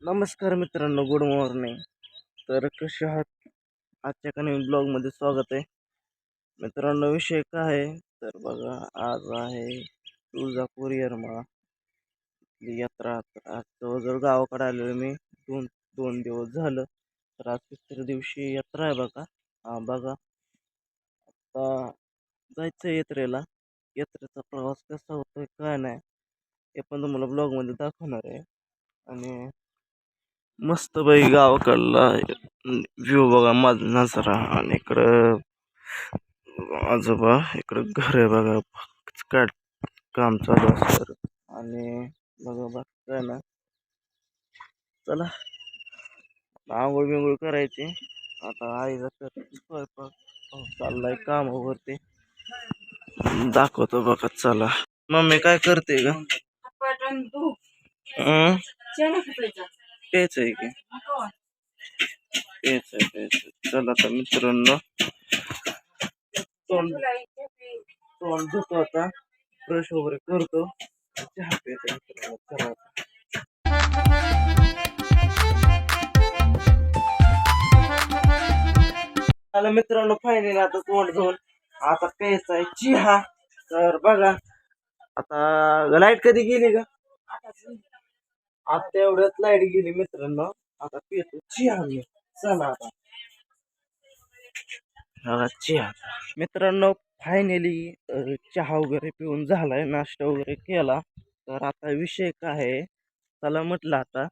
नमस्कार मित्रांनो, good morning. तर कसे आहात? आजच्या एका नवीन ब्लॉगमध्ये स्वागत आहे. मित्रांनो, विषय काय आहे तर बघा, आज आहे तुळजापूर येरमाळा ही यात्रा. तर आज जवळजवळ गावाकडे आलेलो मी. दोन दोन दिवस झालं. तर आज तिसऱ्या दिवशी यात्रा आहे बघा. हा बघा, आता जायचं यात्रेला. यात्रेचा प्रवास कसा होतोय काय नाही हे पण तुम्हाला ब्लॉगमध्ये दाखवणार आहे. आणि मस्त बाई गावाकडला व्ह्यू बघा, माझा नजारा. आणि इकडं आजोबा, इकडं घर आहे बघा. काय काम चालू असतं. आणि बघा बघ काय ना, चला आंघोळ बिंघोळ करायची. आता आईला तर स्वयंपाक चाललाय कामावरती, दाखवतो बघा. चला, मम्मी काय करते ग? तेच आहे की, तेच आहे तेच आहे. चला आता मित्रांनो, तोंड तोंड धुतो आता, ब्रश वगैरे करतो, चहा प्यायचा मित्रांनो. चला चला मित्रांनो, फायनली आता तोंड धुवून आता प्यायचा आहे चहा. तर बघा, आता लाईट कधी गेली का? आता एवढ्यात लाईट गेली मित्रांनो. आता पितो चहा मी. चला आता बघा चहा. मित्रांनो, फायनली चहा वगैरे पिऊन झालाय, नाश्ता वगैरे केला. तर आता विषय काय आहे, चला म्हटलं आता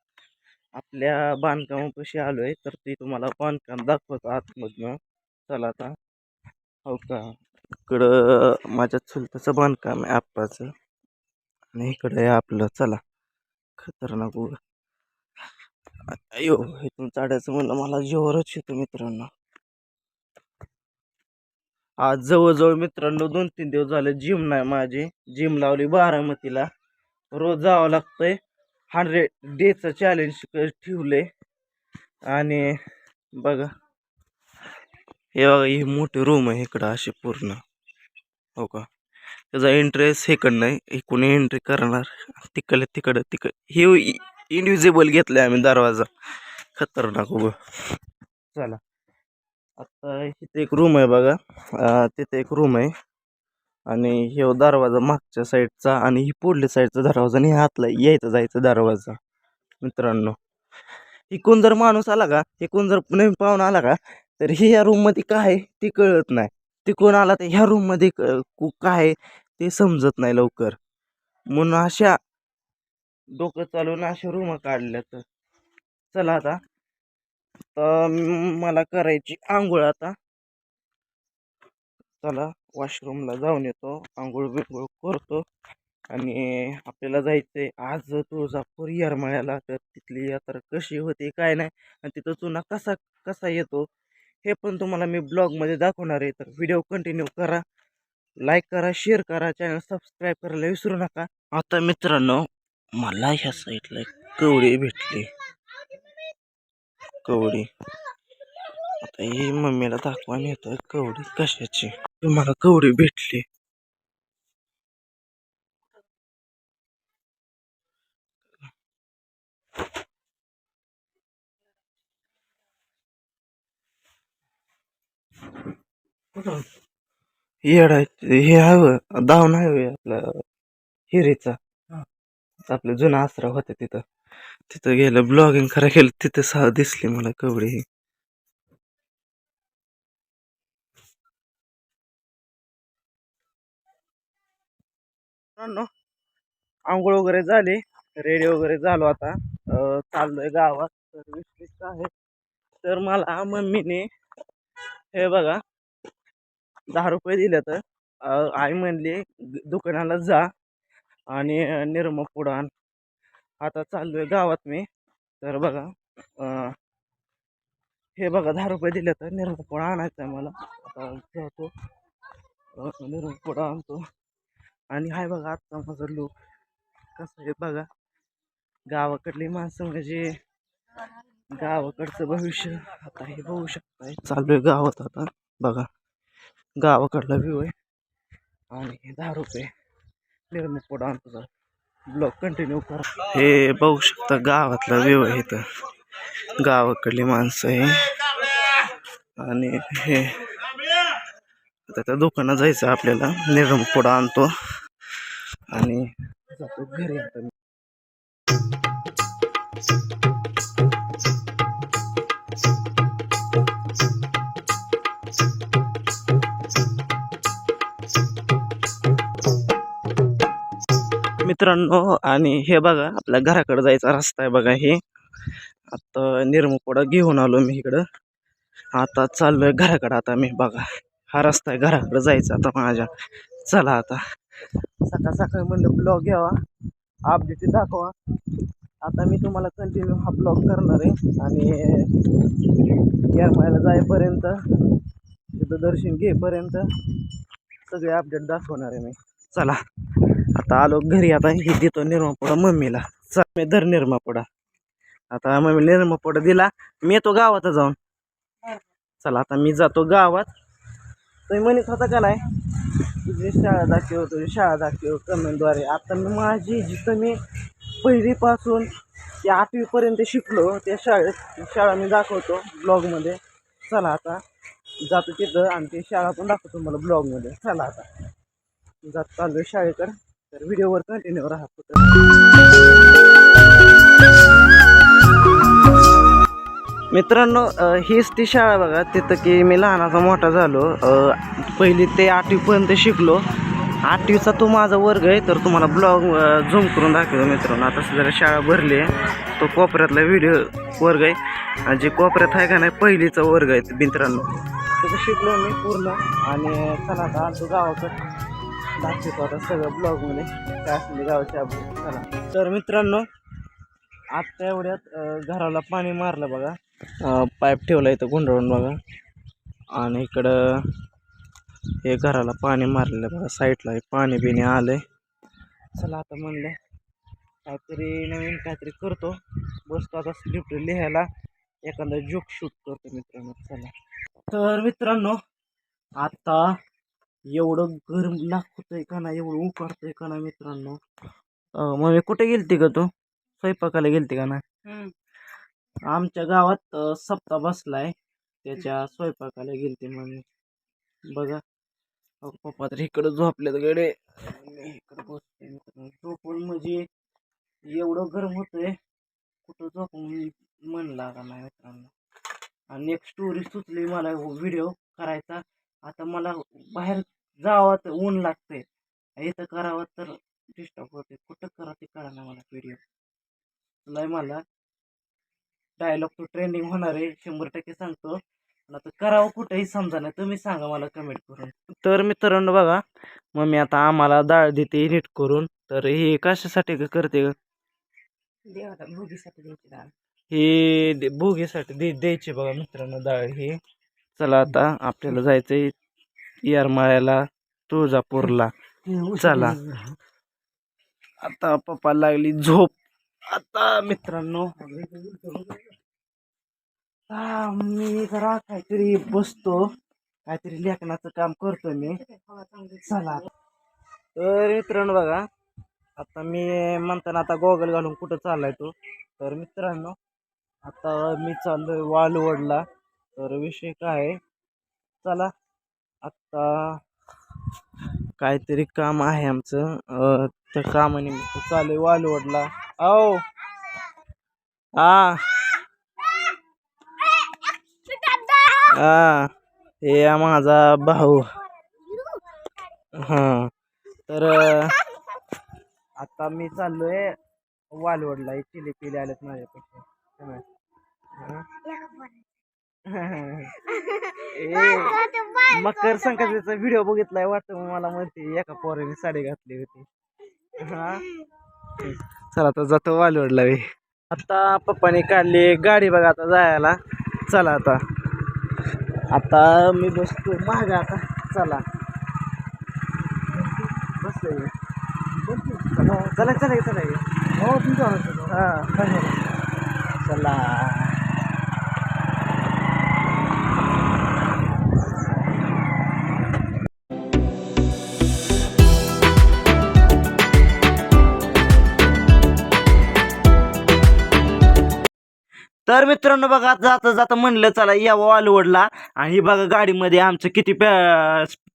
आपल्या बांधकामापाशी आलोय. तर ते तुम्हाला बांधकाम दाखवतो आतमधनं. चला आता. हो का, इकडं माझ्या चुलत्याचं बांधकाम आहे आप्पाचं. आणि इकडे आहे आपलं. चला, खतरनाक उघड. अयो, इथून चाडायचं म्हणलं मला जोरच येतो मित्रांनो. आज जवळजवळ मित्रांनो 2-3 दिवस झाले जिम नाही माझी. जिम लावली बारामतीला. रोज जावं लागतंय. 100 डेचं चॅलेंज ठेवले. आणि बघा, हे बघा, ही मोठी रूम आहे इकडं अशी पूर्ण. हो का, त्याचा इंटरेस्ट इकडं नाही, इकडून एंट्री करणार, तिकडं हे इनविजिबल घेतलंय आम्ही दरवाजा. खतरनाक उभं. चला, आता इथे एक रूम आहे बघा. तिथे एक रूम आहे. आणि हे दरवाजा मागच्या साईडचा, आणि ही पुढल्या साईडचा दरवाजा, आणि हातला यायचं जायचं दरवाजा मित्रांनो. इकून जर माणूस आला का, इकून जर नवीन पाहुणा आला का, तर हे या रूम मध्ये काय आहे ते कळत नाही. तिकून आला तर ह्या रूम मध्ये काय आहे ते समजत नाही लवकर. म्हणून अशा डोकं चालवून अशा रूम काढल्या. तर चला आता, तर मला करायची आंघोळ आता. चला, वॉशरूमला जाऊन येतो, आंघोळ बिंघोळ करतो. आणि आपल्याला जायचंय आज तुळजापूर येरमाळ्याला. तर तिथली यात्रा कशी होते काय नाही, आणि तिथं चुना कसा कसा येतो हे पण तुम्हाला मी ब्लॉगमध्ये दाखवणार आहे. तर व्हिडिओ कंटिन्यू करा, लाईक करा, शेअर करा, चॅनल सबस्क्राईब करायला विसरू नका. आता मित्रांनो, मला ह्या साईडला कवडी भेटली. कवडी आता ही मम्मीला दाखवा येतं. कवडी कशाची? तुम्हाला कवडी भेटली. येडा हे हवं धावून हवे आपलं हिरेचा. आपलं जुना आसरा होता तिथं. तिथं गेलं ब्लॉगिंग करायला गेलं, तिथं दिसली मला कवडी ही. आंघोळ वगैरे झाली, रेडी वगैरे झालो आता. चाललोय गावात. तर विशेष आहे, तर मला मम्मीने हे बघा 10 रुपये दिले. तर आई म्हणली दुकानाला जा आणि निरमा पुडा आण. आता चाललोय गावात मी. तर बघा, हे बघा 10 रुपये दिले. तर निरमा पुडा आणायचा आहे मला. आता जातो, निरमा पुडा आणतो. आणि हाय बघा आजचा माझा लुक कसं आहे बघा. गावाकडली माणसं म्हणजे गावाकडचं भविष्य. आता हे बघू शकताय, चालू गावात आता. बघा, गावाकडला व्ह्यू आहे. आणि 10 रुपये निरमा पुडा आणतो. ब्लॉग कंटिन्यू करा. हे बघू शकता गावातला व्यू आहे इथं. गावाकडली माणसं आहे आणि हे आता त्या दुकानात जायचं आपल्याला. निर्मपोडा आणतो आणि जातो घरी. आता मित्रांनो आणि हे बघा आपल्या घराकडे जायचा रस्ता आहे बघा. हे आता निर्मपोडा घेऊन आलो मी इकडं. आता चाललोय घराकडे. आता मी बघा हा रस्ता आहे घराकडे जायचा आता माझ्या. चला आता सकाळ सकाळी म्हणलं ब्लॉग घ्यावा, अपडेट दाखवा. आता मी तुम्हाला कंटिन्यू हा ब्लॉग करणार आहे आणि येरमाळ्याला जाईपर्यंत तिथं दर्शन घेईपर्यंत सगळे अपडेट दाखवणार आहे मी. चला आता आलो घरी. आता हे देतो निर्मापोडा मम्मीला. चल मी धर निर्मापोडा. आता मम्मी निर्मापोडा दिला. मी येतो गावात जाऊन. चला आता मी जातो गावात. तुम्ही म्हणत होता का नाही तुझी शाळा दाखव, तुझी शाळा दाखव कमेंटद्वारे. आता मी माझी जिथं मी पहिलीपासून ते 8वीपर्यंत शिकलो त्या शाळा मी दाखवतो ब्लॉगमध्ये. चला आता जातो तिथं आणि ते शाळा पण दाखवतो मला ब्लॉगमध्ये. चला आता जात चालू शाळेकडं. तर व्हिडिओवर कंटिन्यू राहतो. मित्रांनो हीच ती शाळा बघा. तिथं की मी लहानाचा मोठा झालो. पहिली ते 8वीपर्यंत शिकलो. 8वीचा तो माझा वर्ग आहे. तर तुम्हाला ब्लॉग झूम करून दाखवतो मित्रांनो. आता जरा शाळा भरली आहे. तो कोपऱ्यातला व्हिडिओ वर्ग आहे. जे कोपऱ्यात आहे का नाही पहिलीचा वर्ग आहे मित्रांनो. तिथं शिकलो मी पूर्ण. आणि चला आता आलतो गावाकडं. दाखवतो आता सगळं ब्लॉगमध्ये काय असले गावाच्या अपडेट. चला तर मित्रांनो आत्ता एवढ्यात घराला पाणी मारलं बघा. पाईप ठेवला इथं गुंडाळून बघा. आणि इकडं हे घराला पाणी मारलेलं बघा. साईडला पाणी बिणी आलंय. चला आता म्हणलं काहीतरी नवीन काहीतरी करतो. बसतो आता स्क्रिप्ट लिहायला. एखादा जोक शूट करतो मित्रांनो. चला तर मित्रांनो आता एवढं गरम लागतंय का ना, एवढं उकाडतंय का ना मित्रांनो. मग कुठे गेलती का तू? स्वयंपाकाला गेलती का ना? आमच्या गावात सप्ताह बसलाय त्याच्या स्वयंपाकाला गेलती म्हणून बघा. पप्पा तर इकडं झोपलेत गडे. इकडं बसतोय मित्रांनो. झोपून म्हणजे एवढं गरम होतंय कुठं झोपून मन लागा नाही मित्रांनो. आणि एक स्टोरी सुचली मला व्हिडिओ करायचा. आता मला बाहेर जावं तर ऊन लागतंय, इथं करावं तर डिस्टर्ब होते. कुठं करा ते कळा ना मला व्हिडिओ. नाही मला डायलॉग तो ट्रेंडिंग होणार आहे 100% सांगतो. आता करावं कुठंही समजा नाही. तुम्ही सांगा मला कमेंट करून. तर मित्रांनो बघा मम्मी आता आम्हाला डाळ देते नीट करून. तर हे कशासाठी करते ग? देवाला भोगीसाठी द्यायची डाळ. हे भोगीसाठी द्यायची बघा मित्रांनो डाळ ही. चला आता आपल्याला जायचंय येरमाळ्याला तुळजापूरला. चला आता पप्पा लागली झोप. आता मित्रांनो मी जरा काहीतरी बसतो, काहीतरी लेखनाचं काम करतो मी. चला तर मित्रांनो बघा आता मी म्हणताना आता गॉगल घालून कुठं चाललाय तो. तर मित्रांनो आता मी चाललोय वालवडला. तर विषय काय आहे, चला आता काहीतरी काम आहे आमचं. त्या कामानिमित्त चालू आहे वालवडला. आओ हे माझा भाऊ. तर आता मी चाललोय वालवडला. चिली पिले आलेत माझ्यापेक्षा. मकर संक्रांतीचा व्हिडिओ बघितलाय वाटतं मला. म्हणते एका पोराने साडी घातली होती. चला आता जातो वालवडला. आता पप्पाने काढली गाडी बघा आता जायला. चला आता मी बसतो माग. आता चला बसलोय. चला चला चला हो तुमचं. चला तर मित्रांनो बघा जाता जाता म्हणलं चला यावं वालवडला आणि ही बघा गाडीमध्ये आमचं किती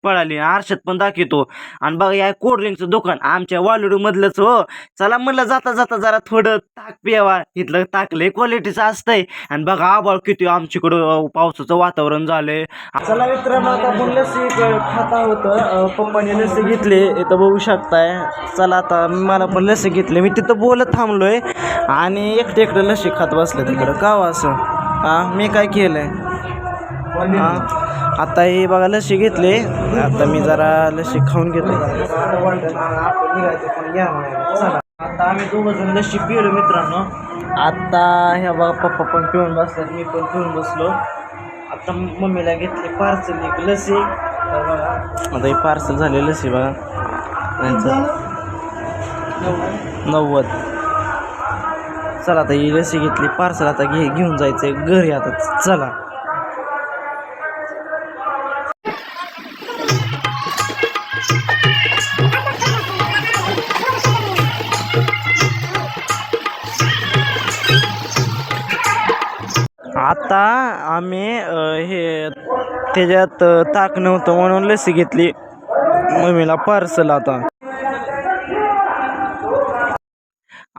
पळाली आरशात पण दाखवतो. आणि बघा या कोल्ड्रिंकचं दुकान आमच्या वालुडमधलंच हो. चला म्हणलं जाता जाता जरा थोडं ताक प्यावा. इथलं ताक लय क्वालिटीचं असतंय. आणि बघा आबाळ किती आमच्याकडं पावसाचं वातावरण झालंय. चला मित्रांनो आता आपण लस्सी खाता होतं. पप्पाने लस्सी घेतली इथं बघू शकताय. चला आता मला पण लस्सी घेतली. मी तिथं बोलत थांबलोय आणि एकटं लस्सी खात बसलं तिकडं का असं. मी काय केलंय आता हे बघा लस्सी घेतली. आता मी जरा लस्सी खाऊन घेतो. चला आता आम्ही दोघं जण लस्सी पिलो मित्रांनो. आता ह्या बघा पप्पा पण पिऊन बसतात मी पण पिऊन बसलो. आता मम्मीला घेतली पार्सल एक लस्सी. बघा आता ही पार्सल झाली लस्सी बघा 90. चला आता ही लस्सी घेतली पार्सल. आता घेऊन जायचंय घरी आता. चला आता आम्ही हे त्याच्यात ताक नव्हतं म्हणून लस्सी घेतली मम्मीला पार्सल. आता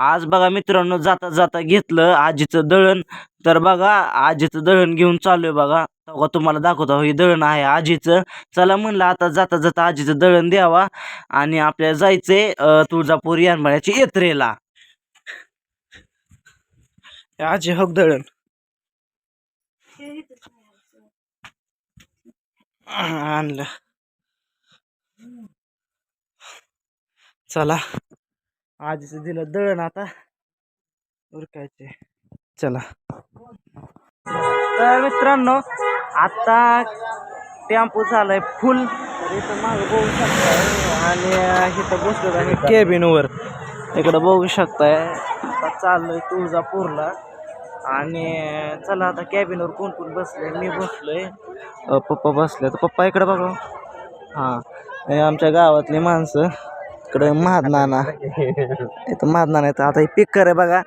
आज बघा मित्रांनो जाता जाता घेतलं आजीचं दळण. तर बघा आजीचं दळण घेऊन चालू आहे बघा. तुम्हाला दाखवतो हे दळण आहे आजीचं. चला म्हणलं आता जाता जाता आजीचं दळण द्यावा आणि आपल्याला जायचंय तुळजापूर यानमाळ्याची यात्रेला. आजी हक दळण आणलं. चला आजीचं दिलं दळण आता उरकायचे. चला तर मित्रांनो आता टेम्पो झालाय फुल. इथं मागं बघू शकताय आणि इथं बसलो आहे केबिनवर. इकडं बघू शकताय आता चाललोय तुळजापूरला. आणि चला आता कॅबिनवर कोण कोण बसले. मी बसलोय पप्पा बसले. तर पप्पा इकडे बघा. हां आमच्या गावातली माणसं. इकडे महादनाना इथं महादनाना येतं. आता हे पिक्कर आहे बघा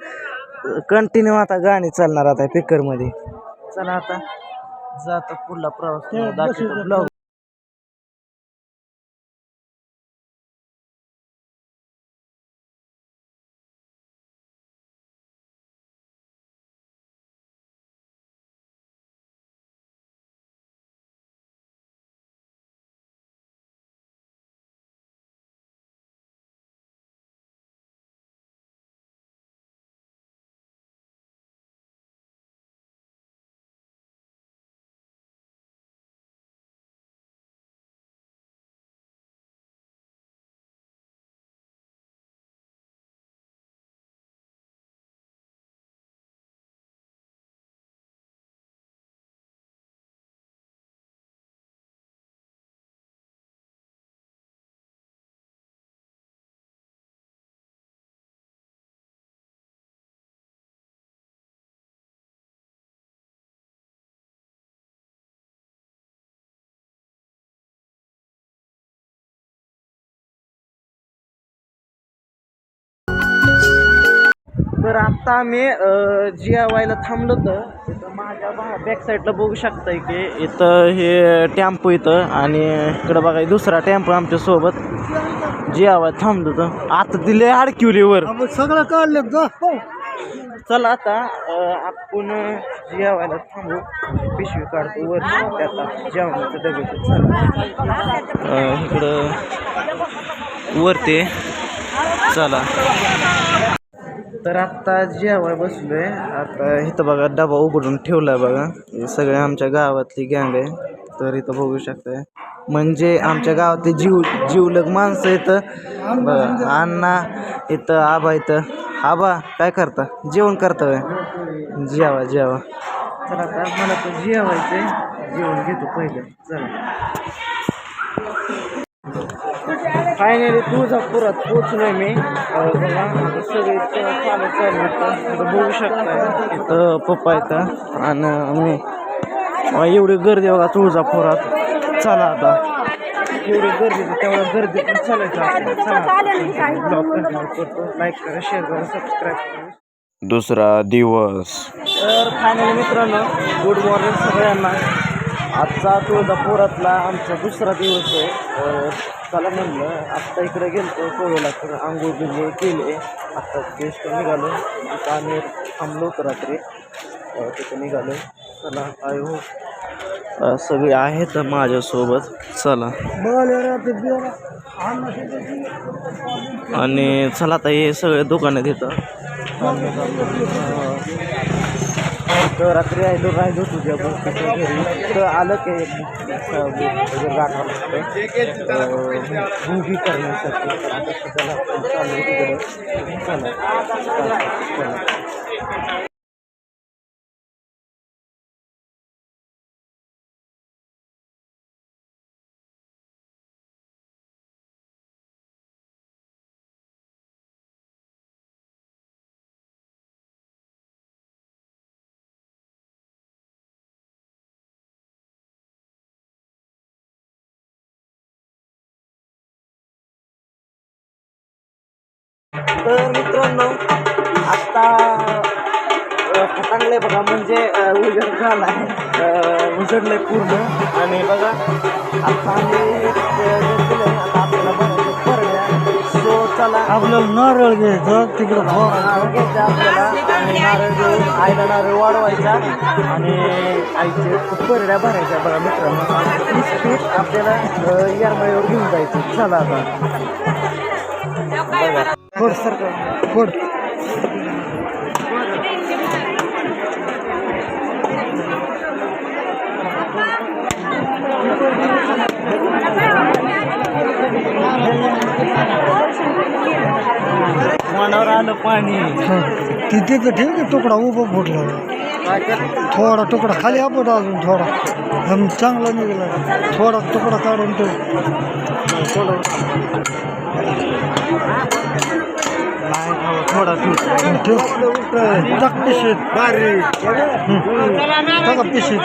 कंटिन्यू आता गाणी चालणार आता पिक्करमध्ये. चला आता जाता पुढला प्रवास दाखवतो ब्लॉग. तर आत्ता आम्ही जेवायला थांबलो तर इथं माझ्या बॅक साईडला बघू शकताय की इथं हे टेम्पो इथं आणि इकडं बघा दुसरा टेम्पो आमच्यासोबत जेवायला थांबलो तर आता दिले अडकिवलीवर सगळं काढलं का. चला आता आपण जेवायला थांबू. पिशवी काढतो वर आता जेवणाचं डबे. चला इकडं वरते. चला तर आत्ता जेवाय बसलोय. आता इथं बघा डबा उघडून ठेवलाय बघा. हे सगळे आमच्या गावातली गँग आहे. तर इथं बघू शकताय म्हणजे आमच्या गावातली जीवलग माणसं इथं बघा. अण्णा इथं आबा इथं. आबा काय करता जेवण करता जेवा जेवा. चला आता मला तर जेवायचंय जेवण घेतो पहिलं. चला फायनली तुळजापुरात पोचलोय मी. बघा आता सगळे चालू बघू शकता. इथं पप्पा इथं आणि मी एवढी गर्दी बघा तुळजापुरात. चला आता एवढी गर्दी तेवढ्या गर्दी पण चालायचं. ब्लॉग कंटिन्यू करतो. लाईक करा शेअर करा सबस्क्राईब करा. दुसरा दिवस तर फायनली मित्रांनो गुड मॉर्निंग सगळ्यांना. आजचा तुळजापुरातला आमचा दुसरा दिवस आहे. चला म्हणलं आत्ता इकडे गेलो कोळवला तर आंघोळ बिंघोळ केले. आत्ता गेस्ट निघालो तिथं आम्ही थांबलो होतो रात्री तिथं निघालो. चला काय हो सगळे आहेत माझ्यासोबत. चला आणि चला आता हे सगळे दुकानं तिथं तर रात्री राहिलो तुझ्या बसच्या घरी तर आलं की मूवी करण्यासाठी आता सध्याला चालू तिकडे. चला तर मित्रांनो आत्ता चांगले बघा म्हणजे उजेड झाला आहे उजडलं पूर्ण. आणि बघा आता आम्ही आता आपल्याला बघायचं परड्या. सो चला आपल्याला नारळ घ्यायचं तिकडं नारळ घ्यायचा आपल्याला आणि नारळ घेऊन आईला नारळ वाढवायचा आणि आईचे परड्या भरायच्या. बघा मित्रांनो स्पीड आपल्याला येरमाळ्यावर घेऊन जायचं. चला आता बघा फोड सरकार फोड. मनावर आलं पाणी. तिथे तर ठेव की तुकडा उभं फुटला. थोडा तुकडा खाली आपण अजून थोडा चांगला निघाला. थोडा तुकडा काढून ठेव. थोडा पिशीत बारीक पिशीत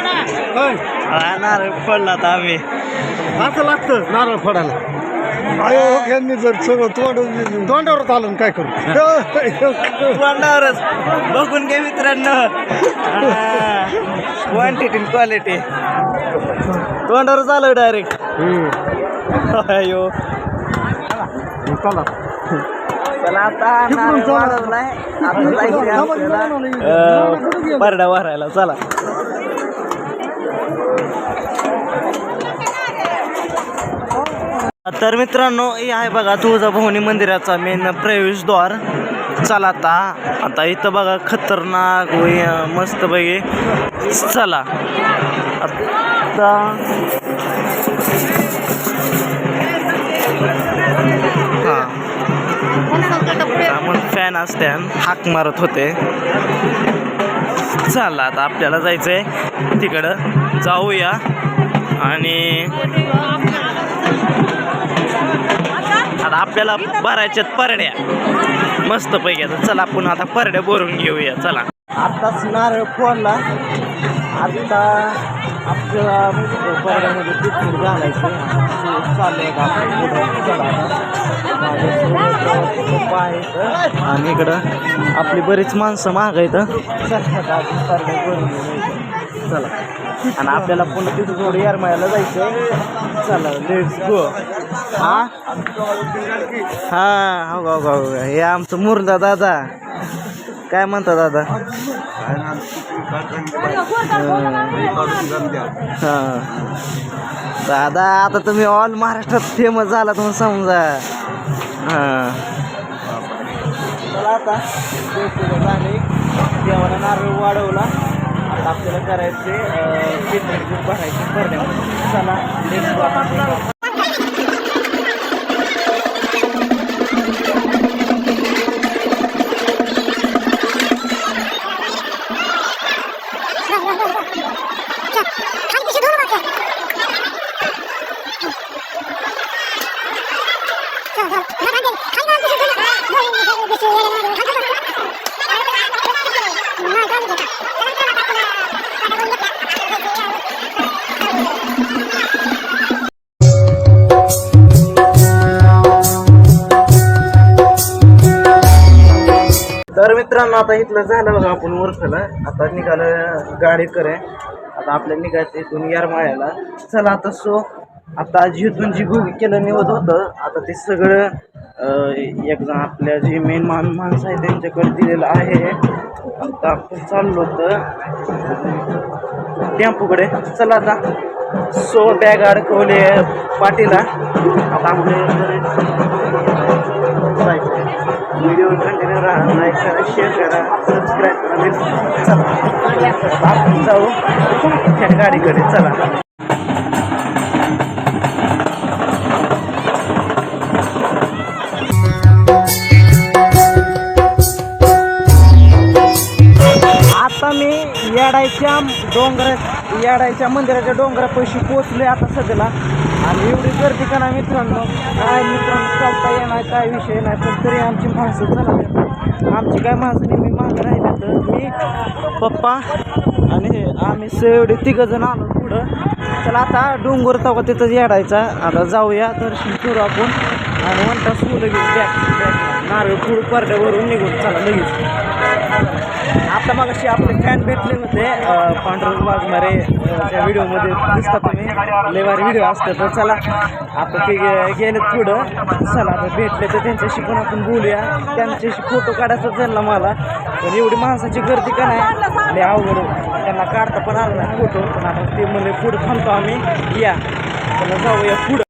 नारळ फोडला तर आम्ही असं लागतं नारळ फोडायला. यांनी जर सगळं तोंडावरच आलं काय करू. तोंडावरच बघून घे मित्रांनो क्वांटिटी क्वालिटी तोंडावरच आलं डायरेक्ट. अयो चला चला आता नारळ वाढवलाय आता जायचं आपल्याला परडा भरायला. चला तर मित्रांनो हे आहे बघा तुळजाभवानी मंदिराचा मेन प्रवेशद्वार. चला आता इथं बघा खतरनाक मस्त पैकी. चला आता मग फॅन असते हाक मारत होते. चला आता आपल्याला जायचंय तिकडं जाऊया आणि आता आपल्याला भरायच्यात परड्या मस्त पैकी. आता चला आपण आता परड्या भरून घेऊया. चला आत्ताच नारळ फोडला आता आपल्याला परड्यामध्ये तिथून घालायचं चाललंय आणि इकडं आपली बरीच माणसं महाग आहेत. चला आणि आपल्याला पुन्हा तिथं थोडं येरमाळ्याला जायचं. चला लेट्स गो. हां हो हे आमचं मुरदा दादा. काय म्हणता दादा? हां दादा आता तुम्ही ऑल महाराष्ट्रात फेमस झाला तुम्ही समजा. हां चला आता देवाला नारळ वाढवला. आता आपल्याला करायचे भरायचे भरण्यामध्ये. चला नेक्स्ट तर मित्रांनो आता इथलं झालं बघा आपण ओळखलं. आता निघालं गाडी करे. आता आपल्या निघायचं इथून येरमाळ्याला. चला आता आता जिथून जी गुग केलं निवत होतं आता ते सगळं एक जण आपल्या जे मेन माणसं आहे त्यांच्याकडे दिलेलं आहे. आता आपण चाललो होतं टेम्पोकडे. चला आता बॅग अडकवले पाठीला. आता आपले व्हिडिओ कंटिन्यू राहा. लाईक करा, शेअर करा, सबस्क्राईब करा. चला आपण जाऊ त्या गाडीकडे. चला आता मी येडायच्या मंदिराच्या डोंगरापाशी पोचले आता सध्याला. आणि एवढी गर्दी का नाही मित्रांनो, काय मित्रांनो चालता येणार काय विषय नाही. पण तरी आमची माणसं चला, आमची काय माणसं नेहमी मागं राहिली. तर मी पप्पा आणि आम्ही एवढे तिघंजण आलो पुढं. चला आता डोंगर तवा तिथंच येडायचा. आता जाऊया दर्शन करू आपण. आणि म्हणता सू लगेच बॅग नारळ फूड पार्ट्यावरून निघून चला लगेच. आता मग अशी आपले फॅन भेटले होते पांढरं वाघमारे त्या व्हिडिओमध्ये दिसतात तुम्ही. लेवारी व्हिडिओ असतात. तर चला आता ते गेले पुढं. चला आता भेटले तर त्यांच्याशी पण आपण बोलूया. त्यांच्याशी फोटो काढायचा झाला मला. पण एवढी माणसाची गर्दी का नाही लय अवघड. त्यांना काढता पण आला नाही फोटो. पण आता ते म्हणजे पुढं थांबतो आम्ही. या त्याला जाऊया पुढं.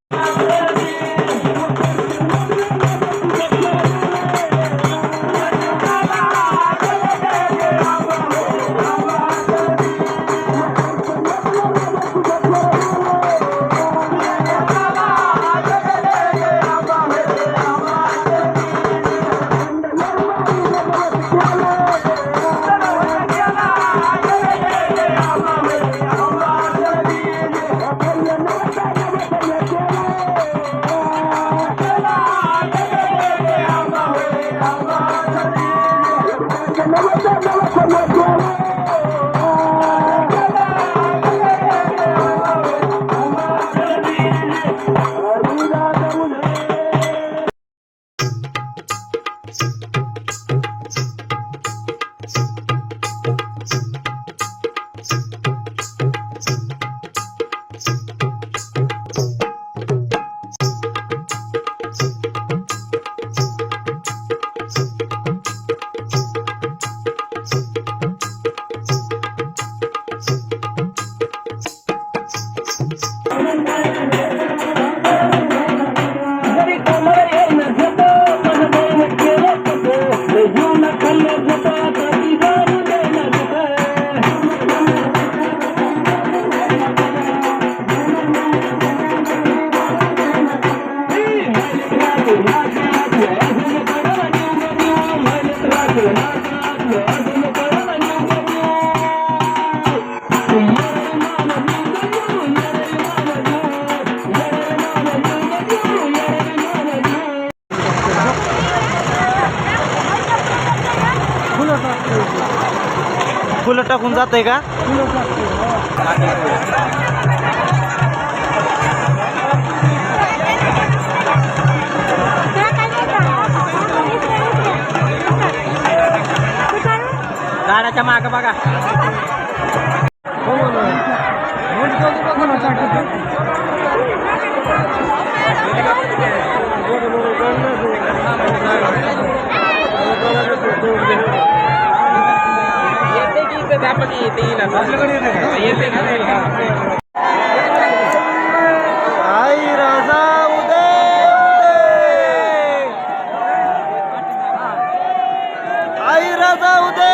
फुलं टाकून जात आहे का? गाड्याच्या मागं बघा. आई राजा उदय, आई राजा उदय.